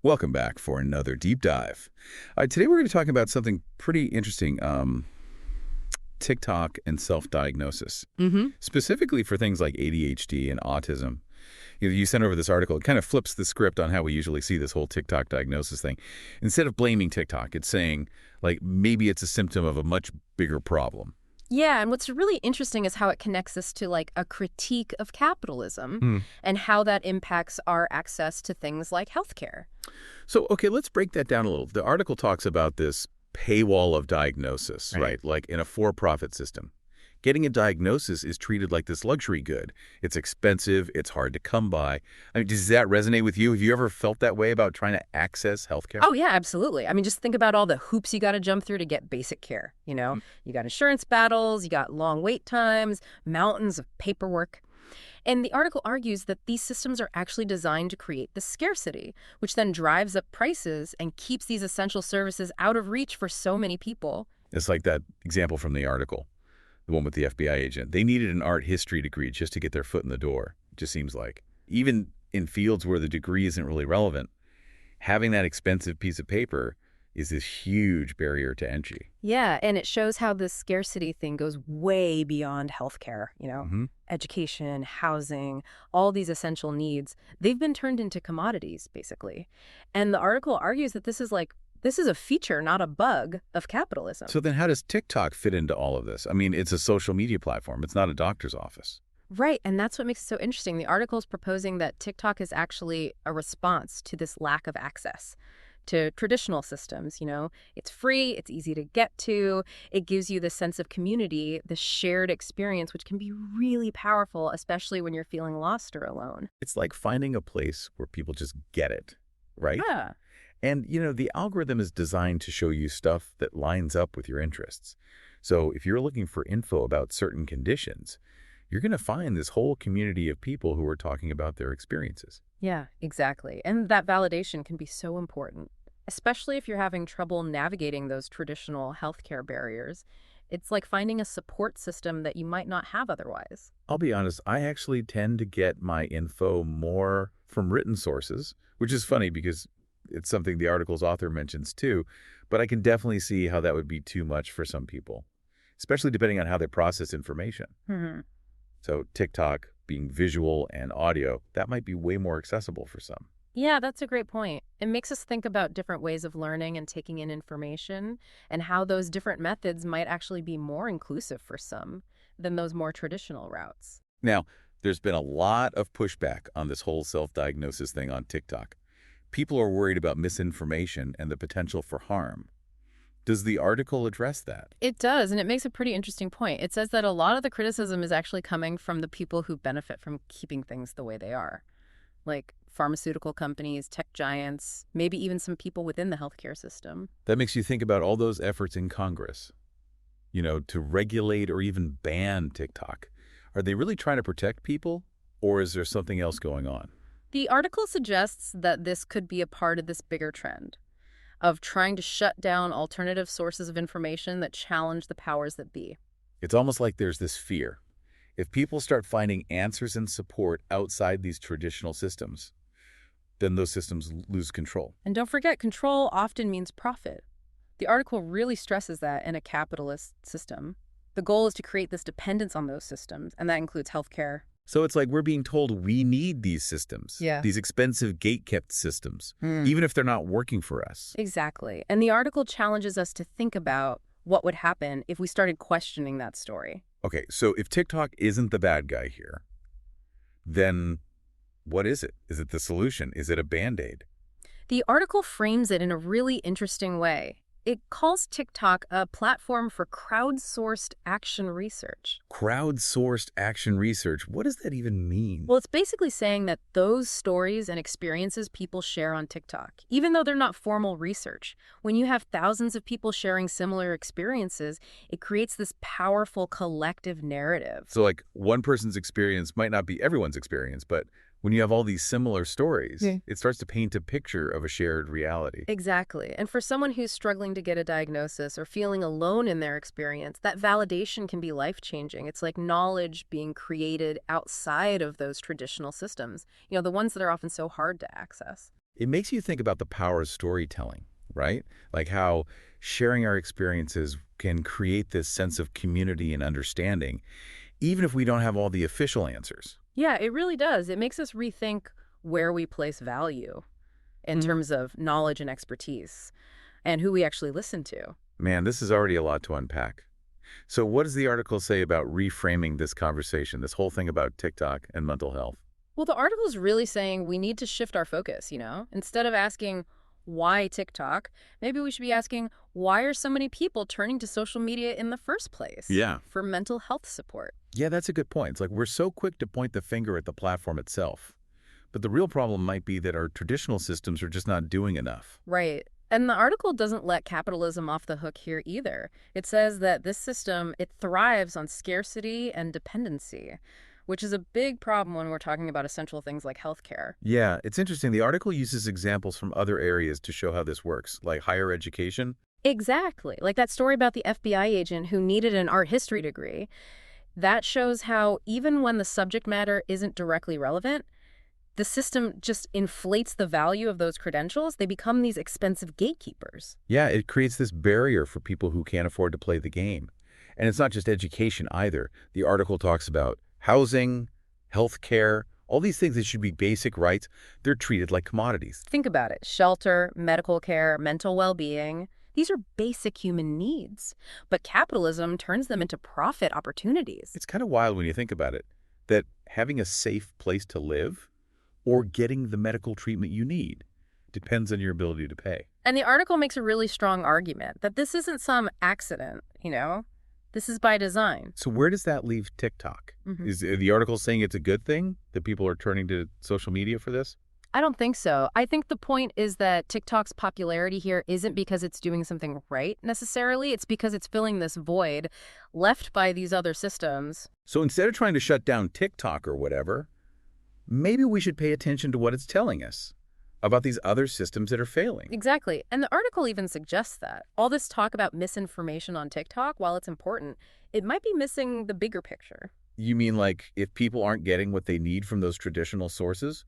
Welcome back for another deep dive. Today we're going to talk about something pretty interesting, TikTok and self-diagnosis, Mm-hmm. specifically for things like ADHD and autism. You sent over this article. It kind of flips the script on how we usually see this whole TikTok diagnosis thing. Instead of blaming TikTok, it's saying, like, maybe it's a symptom of a much bigger problem. Yeah, and what's really interesting is how it connects us to like a critique of capitalism Hmm. and how that impacts our access to things like healthcare. So, okay, let's break that down a little. The article talks about this paywall of diagnosis, Right. right? Like in a for-profit system. Getting a diagnosis is treated like this luxury good. It's expensive. It's hard to come by. I mean, does that resonate with you? Have you ever felt that way about trying to access healthcare? Oh, yeah, absolutely. I mean, just think about all the hoops you got to jump through to get basic care. Mm. You got insurance battles, you got long wait times, mountains of paperwork. And the article argues that these systems are actually designed to create the scarcity, which then drives up prices and keeps these essential services out of reach for so many people. It's like that example from the article, the one with the FBI agent. They needed an art history degree just to get their foot in the door, it just seems like. Even in fields where the degree isn't really relevant, having that expensive piece of paper is this huge barrier to entry. Yeah, and it shows how this scarcity thing goes way beyond healthcare, Hmm. education, housing, all these essential needs. They've been turned into commodities, basically. And the article argues that this is a feature, not a bug, of capitalism. So then how does TikTok fit into all of this? I mean, it's a social media platform. It's not a doctor's office. Right, and that's what makes it so interesting. The article is proposing that TikTok is actually a response to this lack of access to traditional systems. It's free, it's easy to get to, it gives you the sense of community, the shared experience, which can be really powerful, especially when you're feeling lost or alone. It's like finding a place where people just get it, right? Yeah. And, the algorithm is designed to show you stuff that lines up with your interests. So if you're looking for info about certain conditions, you're going to find this whole community of people who are talking about their experiences. Yeah, exactly. And that validation can be so important, especially if you're having trouble navigating those traditional healthcare barriers. It's like finding a support system that you might not have otherwise. I'll be honest, I actually tend to get my info more from written sources, which is funny because it's something the article's author mentions too, but I can definitely see how that would be too much for some people, especially depending on how they process information. Hmm. So TikTok being visual and audio, that might be way more accessible for some. Yeah, that's a great point. It makes us think about different ways of learning and taking in information and how those different methods might actually be more inclusive for some than those more traditional routes. Now, there's been a lot of pushback on this whole self-diagnosis thing on TikTok. People are worried about misinformation and the potential for harm. Does the article address that? It does, and it makes a pretty interesting point. It says that a lot of the criticism is actually coming from the people who benefit from keeping things the way they are, like pharmaceutical companies, tech giants, maybe even some people within the healthcare system. That makes you think about all those efforts in Congress, to regulate or even ban TikTok. Are they really trying to protect people, or is there something else going on? The article suggests that this could be a part of this bigger trend of trying to shut down alternative sources of information that challenge the powers that be. It's almost like there's this fear. If people start finding answers and support outside these traditional systems, then those systems lose control. And don't forget, control often means profit. The article really stresses that in a capitalist system. The goal is to create this dependence on those systems, and that includes healthcare. So it's like we're being told we need these systems, Yeah. these expensive gate-kept systems, even if they're not working for us. Exactly. And the article challenges us to think about what would happen if we started questioning that story. Okay, so if TikTok isn't the bad guy here, then what is it? Is it the solution? Is it a Band-Aid? The article frames it in a really interesting way. It calls TikTok a platform for crowdsourced action research. Crowdsourced action research, what does that even mean? Well, it's basically saying that those stories and experiences people share on TikTok, even though they're not formal research, when you have thousands of people sharing similar experiences, it creates this powerful collective narrative. So like one person's experience might not be everyone's experience, but when you have all these similar stories, Yeah. it starts to paint a picture of a shared reality. Exactly. And for someone who's struggling to get a diagnosis or feeling alone in their experience, that validation can be life-changing. It's like knowledge being created outside of those traditional systems, the ones that are often so hard to access. It makes you think about the power of storytelling, right? Like how sharing our experiences can create this sense of community and understanding, even if we don't have all the official answers. Yeah, it really does. It makes us rethink where we place value in Hmm. terms of knowledge and expertise and who we actually listen to. Man, this is already a lot to unpack. So what does the article say about reframing this conversation, this whole thing about TikTok and mental health? Well, the article is really saying we need to shift our focus, you know? Instead of asking, why TikTok? Maybe we should be asking, why are so many people turning to social media in the first place Yeah. for mental health support? Yeah, that's a good point. It's like we're so quick to point the finger at the platform itself. But the real problem might be that our traditional systems are just not doing enough. Right. And the article doesn't let capitalism off the hook here either. It says that this system, it thrives on scarcity and dependency, which is a big problem when we're talking about essential things like healthcare. Yeah, it's interesting. The article uses examples from other areas to show how this works, like higher education. Exactly. Like that story about the FBI agent who needed an art history degree. That shows how even when the subject matter isn't directly relevant, the system just inflates the value of those credentials. They become these expensive gatekeepers. Yeah, it creates this barrier for people who can't afford to play the game. And it's not just education either. The article talks about housing, health care, all these things that should be basic rights. They're treated like commodities. Think about it. Shelter, medical care, mental well-being. These are basic human needs. But capitalism turns them into profit opportunities. It's kind of wild when you think about it, that having a safe place to live or getting the medical treatment you need depends on your ability to pay. And the article makes a really strong argument that this isn't some accident, you know? This is by design. So where does that leave TikTok? Is the article saying it's a good thing that people are turning to social media for this? I don't think so. I think the point is that TikTok's popularity here isn't because it's doing something right necessarily. It's because it's filling this void left by these other systems. So instead of trying to shut down TikTok or whatever, maybe we should pay attention to what it's telling us about these other systems that are failing. Exactly. And the article even suggests that. All this talk about misinformation on TikTok, while it's important, it might be missing the bigger picture. You mean like if people aren't getting what they need from those traditional sources,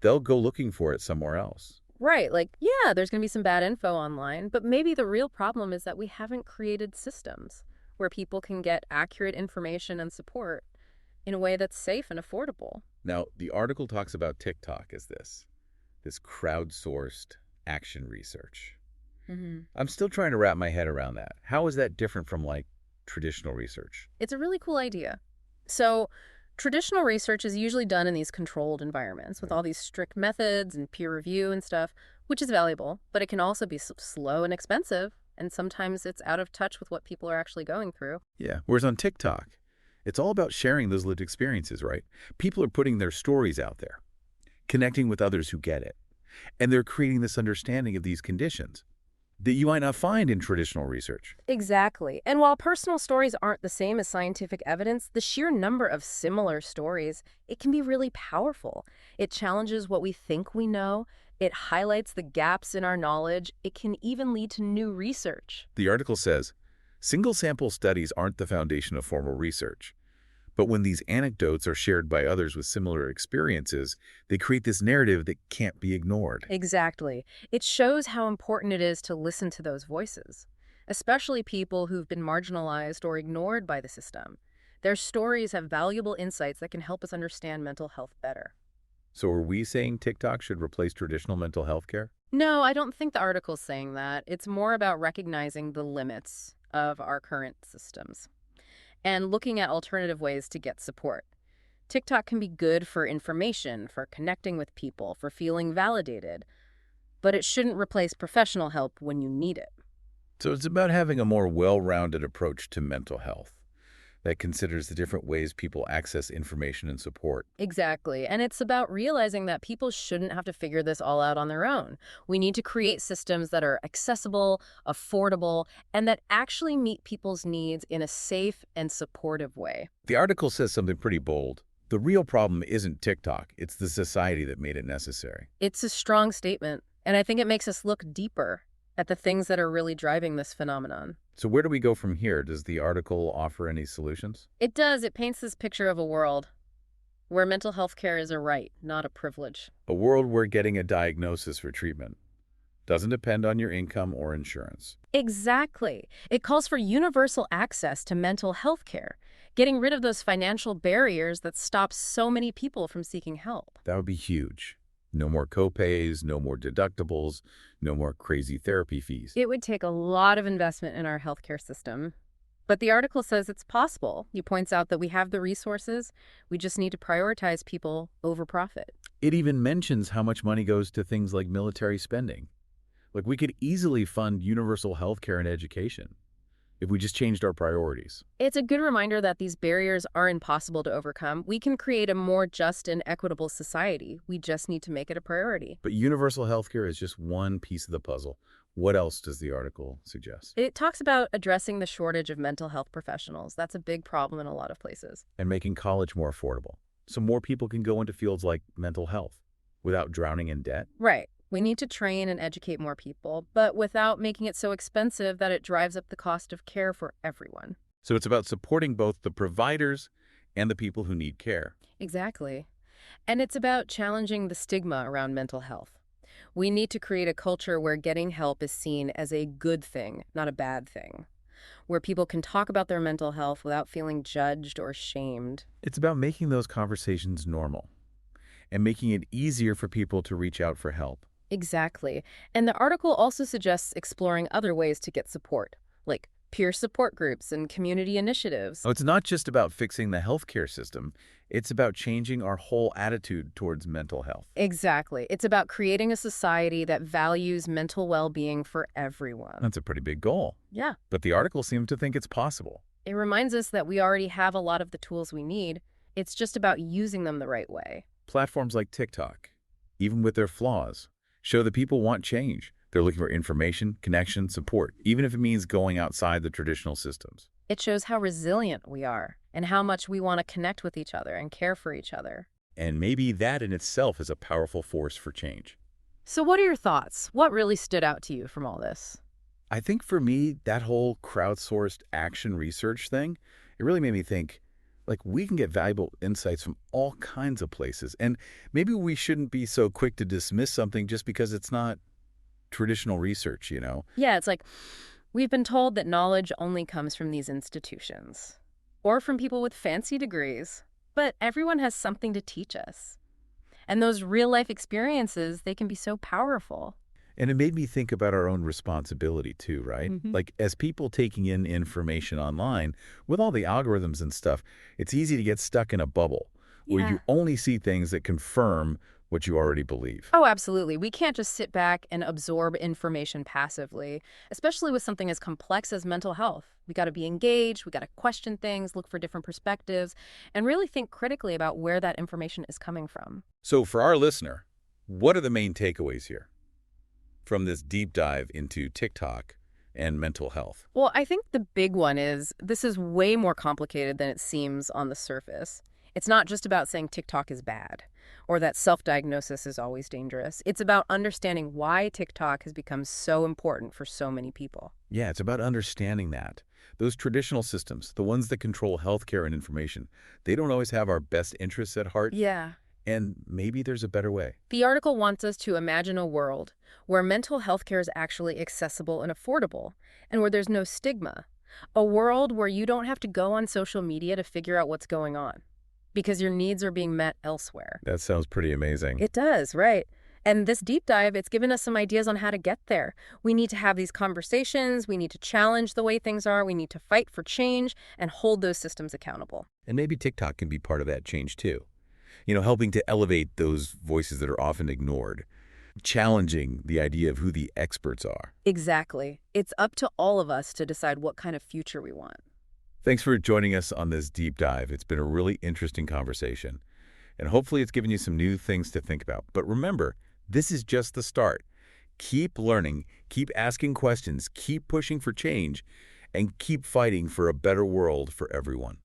they'll go looking for it somewhere else. Right. Like, yeah, there's going to be some bad info online, but maybe the real problem is that we haven't created systems where people can get accurate information and support in a way that's safe and affordable. Now, the article talks about TikTok as this crowdsourced action research. I'm still trying to wrap my head around that. How is that different from like traditional research? It's a really cool idea. So, traditional research is usually done in these controlled environments with all these strict methods and peer review and stuff, which is valuable, but it can also be slow and expensive, and sometimes it's out of touch with what people are actually going through. Yeah. Whereas on TikTok, it's all about sharing those lived experiences, right? People are putting their stories out there, connecting with others who get it, and they're creating this understanding of these conditions that you might not find in traditional research. Exactly. And while personal stories aren't the same as scientific evidence, the sheer number of similar stories, it can be really powerful. It challenges what we think we know. It highlights the gaps in our knowledge. It can even lead to new research. The article says, single sample studies aren't the foundation of formal research. But when these anecdotes are shared by others with similar experiences, they create this narrative that can't be ignored. Exactly. It shows how important it is to listen to those voices, especially people who've been marginalized or ignored by the system. Their stories have valuable insights that can help us understand mental health better. So are we saying TikTok should replace traditional mental health care? No, I don't think the article's saying that. It's more about recognizing the limits of our current systems and looking at alternative ways to get support. TikTok can be good for information, for connecting with people, for feeling validated, but it shouldn't replace professional help when you need it. So it's about having a more well-rounded approach to mental health that considers the different ways people access information and support. Exactly. And it's about realizing that people shouldn't have to figure this all out on their own. We need to create systems that are accessible, affordable, and that actually meet people's needs in a safe and supportive way. The article says something pretty bold. The real problem isn't TikTok, it's the society that made it necessary. It's a strong statement, and I think it makes us look deeper at the things that are really driving this phenomenon. So where do we go from here? Does the article offer any solutions? It does. It paints this picture of a world where mental health care is a right, not a privilege. A world where getting a diagnosis for treatment doesn't depend on your income or insurance. Exactly. It calls for universal access to mental health care, getting rid of those financial barriers that stop so many people from seeking help. That would be huge. No more copays, no more deductibles, no more crazy therapy fees. It would take a lot of investment in our healthcare system. But the article says it's possible. He points out that we have the resources. We just need to prioritize people over profit. It even mentions how much money goes to things like military spending. Like, we could easily fund universal health care and education if we just changed our priorities. It's a good reminder that these barriers are impossible to overcome. We can create a more just and equitable society. We just need to make it a priority. But universal health care is just one piece of the puzzle. What else does the article suggest? It talks about addressing the shortage of mental health professionals. That's a big problem in a lot of places. And making college more affordable, so more people can go into fields like mental health without drowning in debt. Right. We need to train and educate more people, but without making it so expensive that it drives up the cost of care for everyone. So it's about supporting both the providers and the people who need care. Exactly. And it's about challenging the stigma around mental health. We need to create a culture where getting help is seen as a good thing, not a bad thing, where people can talk about their mental health without feeling judged or shamed. It's about making those conversations normal and making it easier for people to reach out for help. Exactly. And the article also suggests exploring other ways to get support, like peer support groups and community initiatives. So it's not just about fixing the healthcare system. It's about changing our whole attitude towards mental health. Exactly. It's about creating a society that values mental well-being for everyone. That's a pretty big goal. Yeah. But the article seemed to think it's possible. It reminds us that we already have a lot of the tools we need. It's just about using them the right way. Platforms like TikTok, even with their flaws, show that people want change. They're looking for information, connection, support, even if it means going outside the traditional systems. It shows how resilient we are and how much we want to connect with each other and care for each other. And maybe that in itself is a powerful force for change. So what are your thoughts? What really stood out to you from all this? I think for me, that whole crowdsourced action research thing, it really made me think, like, we can get valuable insights from all kinds of places. And maybe we shouldn't be so quick to dismiss something just because it's not traditional research, you know? Yeah, it's like we've been told that knowledge only comes from these institutions or from people with fancy degrees, but everyone has something to teach us. And those real-life experiences, they can be so powerful. And it made me think about our own responsibility too, right? Mhm. Like, as people taking in information online, with all the algorithms and stuff, it's easy to get stuck in a bubble where Yeah. you only see things that confirm what you already believe. Oh, absolutely. We can't just sit back and absorb information passively, especially with something as complex as mental health. We got to be engaged, we got to question things, look for different perspectives, and really think critically about where that information is coming from. So for our listener, what are the main takeaways here from this deep dive into TikTok and mental health? Well, I think the big one is this is way more complicated than it seems on the surface. It's not just about saying TikTok is bad or that self-diagnosis is always dangerous. It's about understanding why TikTok has become so important for so many people. Yeah, it's about understanding that. Those traditional systems, the ones that control healthcare and information, they don't always have our best interests at heart. Yeah. And maybe there's a better way. The article wants us to imagine a world where mental health care is actually accessible and affordable, and where there's no stigma. A world where you don't have to go on social media to figure out what's going on, because your needs are being met elsewhere. That sounds pretty amazing. It does, right? And this deep dive, it's given us some ideas on how to get there. We need to have these conversations. We need to challenge the way things are. We need to fight for change and hold those systems accountable. And maybe TikTok can be part of that change too. You know, helping to elevate those voices that are often ignored, challenging the idea of who the experts are. Exactly. It's up to all of us to decide what kind of future we want. Thanks for joining us on this deep dive. It's been a really interesting conversation, and hopefully it's given you some new things to think about. But remember, this is just the start. Keep learning, keep asking questions, keep pushing for change, and keep fighting for a better world for everyone.